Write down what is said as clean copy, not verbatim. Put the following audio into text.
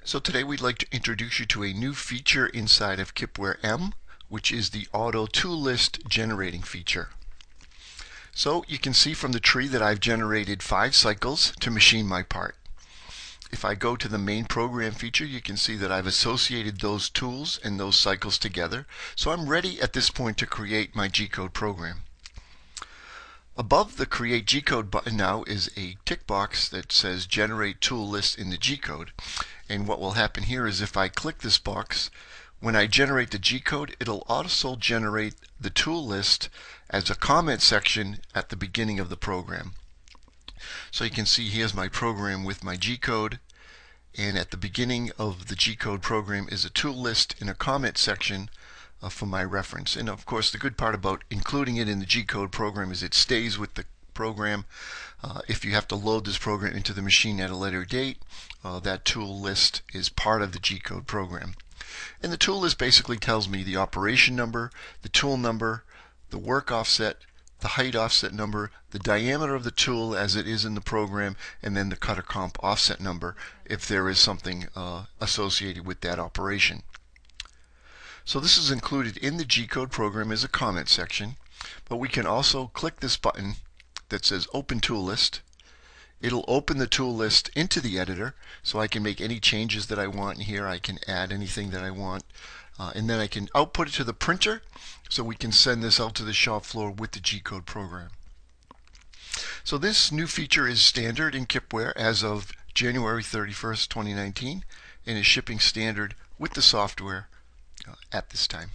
So today we'd like to introduce you to a new feature inside of KipwareM, which is the auto tool list generating feature. So you can see from the tree that I've generated 5 cycles to machine my part. If I go to the main program feature, you can see that I've associated those tools and those cycles together. So I'm ready at this point to create my G-code program. Above the Create G-code button now is a tick box that says Generate Tool List in the G-code. And what will happen here is if I click this box, when I generate the G-code, it'll also generate the tool list as a comment section at the beginning of the program. So you can see here's my program with my G-code, and at the beginning of the G-code program is a tool list in a comment section for my reference. And of course, the good part about including it in the G-code program is it stays with the program. If you have to load this program into the machine at a later date, that tool list is part of the G-code program. And the tool list basically tells me the operation number, the tool number, the work offset, the height offset number, the diameter of the tool as it is in the program, and then the cutter comp offset number if there is something associated with that operation. So this is included in the G-code program as a comment section, but we can also click this button that says Open Tool List. It'll open the tool list into the editor, so I can make any changes that I want in here. I can add anything that I want, and then I can output it to the printer so we can send this out to the shop floor with the G-code program. So this new feature is standard in Kipware as of January 31st, 2019, and is shipping standard with the software at this time.